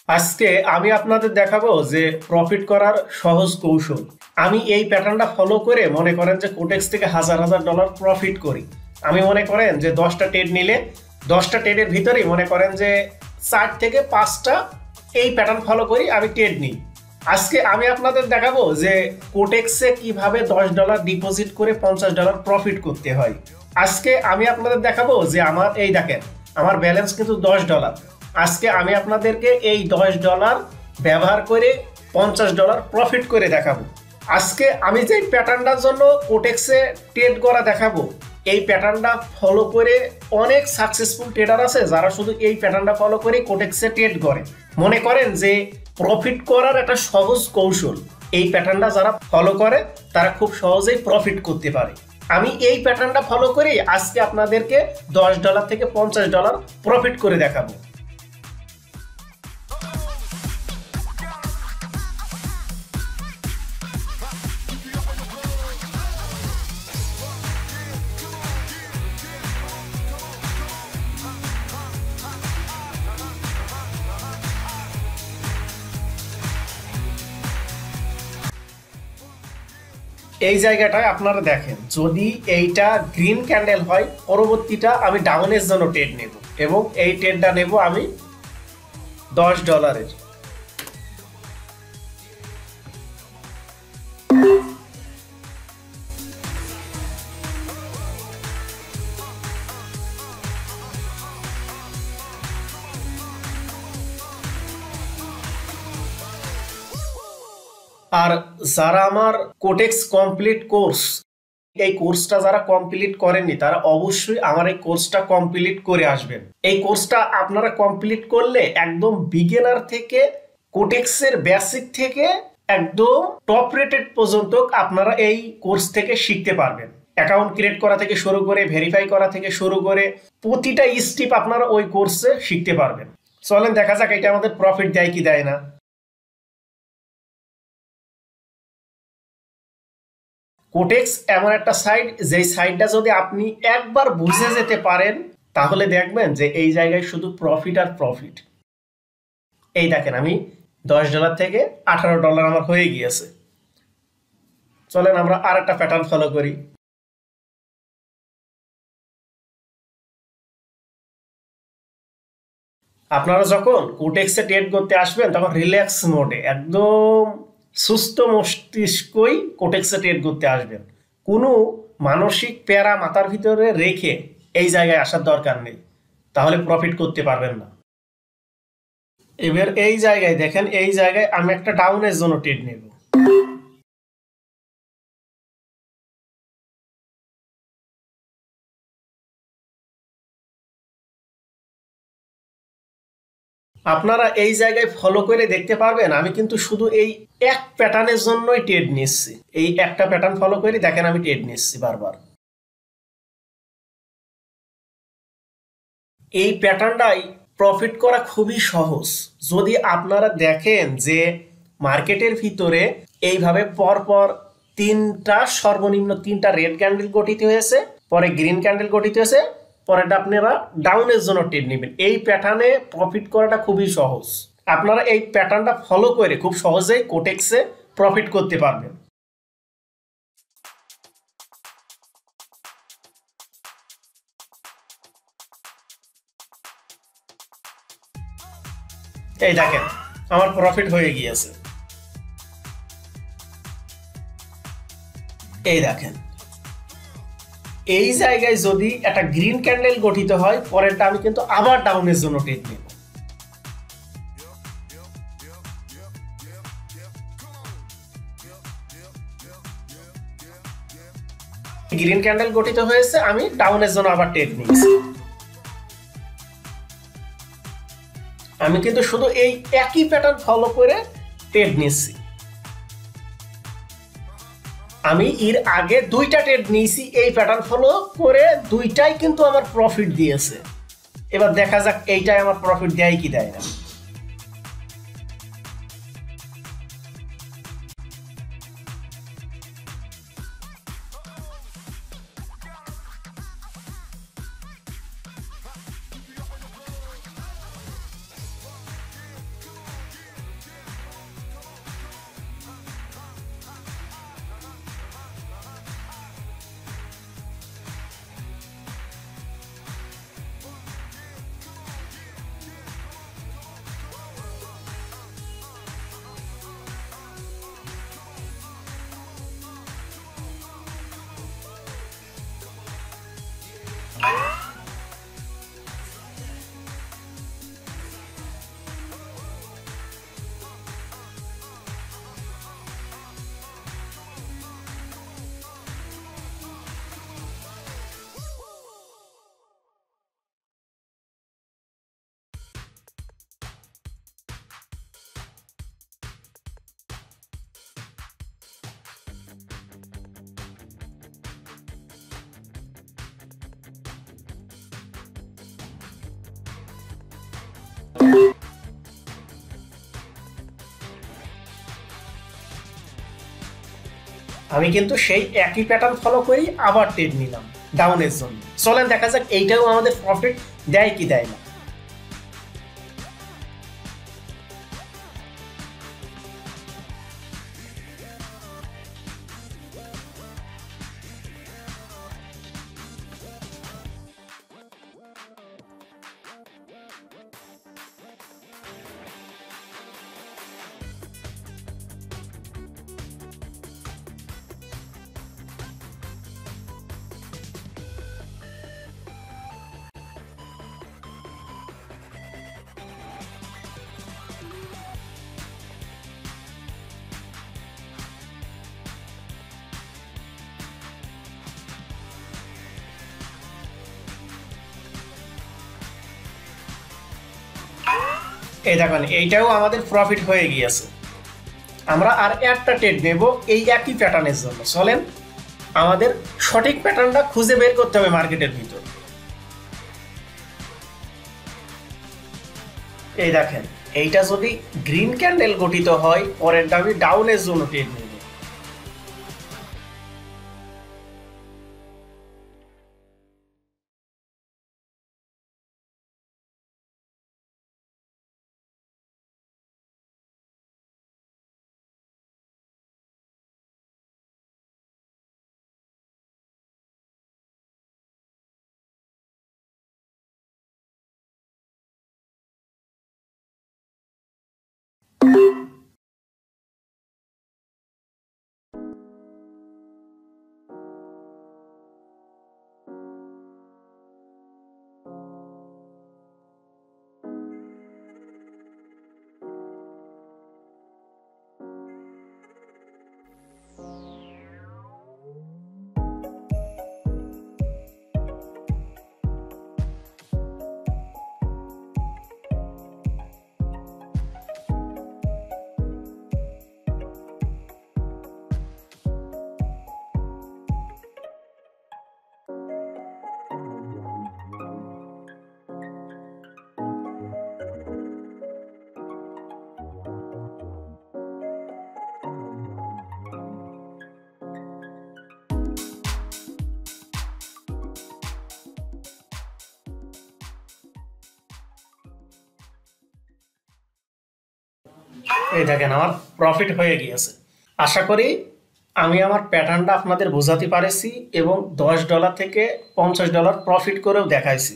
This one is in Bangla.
আজকে আমি আপনাদের দেখাবো যে প্রফিট করার সহজ কৌশল। আমি এই প্যাটার্নটা ফলো করে মনে করেন যে কোটেক্স থেকে হাজার হাজার ডলার প্রফিট করি। আমি মনে করেন যে 10টা ট্রেড নিলে 10টা ট্রেডের ভিতরেই মনে করেন যে 4 থেকে 5টা এই প্যাটার্ন ফলো করি, আমি ট্রেড নিই। আজকে আমি আপনাদের দেখাবো যে কোটেক্সে কিভাবে $10 ডিপোজিট করে $50 প্রফিট করতে হয়। আজকে আমি আপনাদের দেখাবো যে আমার এই দেখেন আমার ব্যালেন্স কিন্তু $10। আজকে আমি আপনাদেরকে এই $10 ব্যবহার করে $50 প্রফিট করে দেখাবো। আজকে আমি যে প্যাটার্নটার জন্য কোটেক্সে ট্রেড করা দেখাবো, এই প্যাটার্নটা ফলো করে অনেক সাকসেসফুল ট্রেডার আছে যারা শুধু এই প্যাটার্নটা ফলো করে কোটেক্সে ট্রেড করে। মনে করেন যে প্রফিট করার একটা সহজ কৌশল, এই প্যাটার্নটা যারা ফলো করে তারা খুব সহজেই প্রফিট করতে পারে। আমি এই প্যাটার্নটা ফলো করে আজকে আপনাদেরকে $10 থেকে $50 প্রফিট করে দেখাবো। এই জায়গাটায় আপনারা দেখেন, যদি এইটা গ্রিন ক্যান্ডেল হয় পরবর্তীটা আমি ডাউনের জন্য ট্রেড নেব এবং এই ট্রেডটা নেব আমি $10। আর যারা আমার কোটেক্স কমপ্লিট কোর্স, এই কোর্সটা যারা কমপ্লিট করেননি তারা অবশ্যই আমার এই কোর্সটা কমপ্লিট করে আসবেন। এই কোর্সটা আপনারা কমপ্লিট করলে একদম বিগিনার থেকে কোটেক্সের বেসিক থেকে একদম টপ রেটেড পর্যন্ত আপনারা এই কোর্স থেকে শিখতে পারবেন। অ্যাকাউন্ট ক্রিয়েট করা থেকে শুরু করে ভেরিফাই করা থেকে শুরু করে প্রতিটা স্টেপ আপনারা ওই কোর্সে শিখতে পারবেন। চলেন দেখা যাক এটা আমাদের প্রফিট দেয় কি দেয় না। কোটেক্স এমন একটা সাইট, যেই সাইটটা যদি আপনি একবার বুঝে যেতে পারেন তাহলে দেখবেন যে এই জায়গায় শুধু প্রফিট আর প্রফিট। এই দেখেন আমি $10 থেকে $18 আমার হয়ে গিয়েছে। চলেন আমরা আর একটা প্যাটার্ন ফলো করি। আপনারা যখন কোটেক্সে ট্রেড করতে আসবেন তখন রিল্যাক্স মোডে একদম সুস্থ মস্তিষ্কই কোটেক্সে ট্রেড করতে আসবেন। কোনো মানসিক প্যারা মাথার ভিতরে রেখে এই জায়গায় আসার দরকার নেই, তাহলে প্রফিট করতে পারবেন না। এবার এই জায়গায় দেখেন, এই জায়গায় আমি একটা ডাউনের জন্য ট্রেড নেব। আপনারা এই জায়গায় ফলো করে দেখতে পারবেন আমি কিন্তু শুধু এই এক প্যাটার্নের জন্যই ট্রেড নিচ্ছি। এই একটা প্যাটার্ন ফলো করে দেখেন আমি ট্রেড নিচ্ছি বারবার। এই প্যাটার্নটাই প্রফিট করা খুবই সহজ। যদি আপনারা দেখেন যে মার্কেটের ভিতরে এইভাবে পরপর সর্বনিম্ন তিনটা রেড ক্যান্ডেল গঠিত হয়েছে, পরে গ্রিন ক্যান্ডেল গঠিত হয়েছে, পরেটা আপনারা ডাউনের জন্য ট্রেড নেবেন। এই প্যাটার্নে প্রফিট করাটা খুবই সহজ। আপনারা এই প্যাটার্নটা ফলো করে খুব সহজেই কোটেক্সে প্রফিট করতে পারবেন। এই দেখেন আমার প্রফিট হয়ে গিয়েছে। এই দেখেন এই জায়গায় যদি একটা গ্রিন ক্যান্ডেল গঠিত হয় পরেরটা আমি কিন্তু আবার ডাউনের জন্য ট্রেড নেব। গ্রিন ক্যান্ডেল গঠিত হয়েছে, আমি ডাউনের জন্য আবার ট্রেড নিয়েছি। আমি কিন্তু শুধু এই একই প্যাটার্ন ফলো করে ট্রেড নিচ্ছি। আমি এর আগে 2টা ট্রেড নিয়েছি এই প্যাটার্ন ফলো করে, 2টাই কিন্তু আমার প্রফিট দিয়েছে। এবার দেখা যাক এইটাই আমার প্রফিট দেয় কি দেয় না। আমি কিন্তু সেই একই প্যাটার্ন ফলো করেই আবার ট্রেড নিলাম ডাউনের জন্য। চলেন দেখা যাক এইটাও আমাদের প্রফিট দেয় কি দেয় না। এই দেখেন এইটাও আমাদের প্রফিট হয়ে গিয়েছে। আমরা আর একটা ট্রেড নেব এই একই প্যাটার্নের জন্য। চলেন আমাদের সঠিক প্যাটার্নটা খুঁজে বের করতে হবে মার্কেটের ভিতর। এই দেখেন এইটা যদি গ্রিন ক্যান্ডেল গঠিত হয় পরেরটা আমি ডাউনের জন্য ট্রেড নেব। এই দেখেন আমার প্রফিট হয়ে গিয়েছে। আশা করি আমি আমার প্যাটার্নটা আপনাদের বোঝাতে পারেছি এবং $10 থেকে $50 প্রফিট করেও দেখাইছি।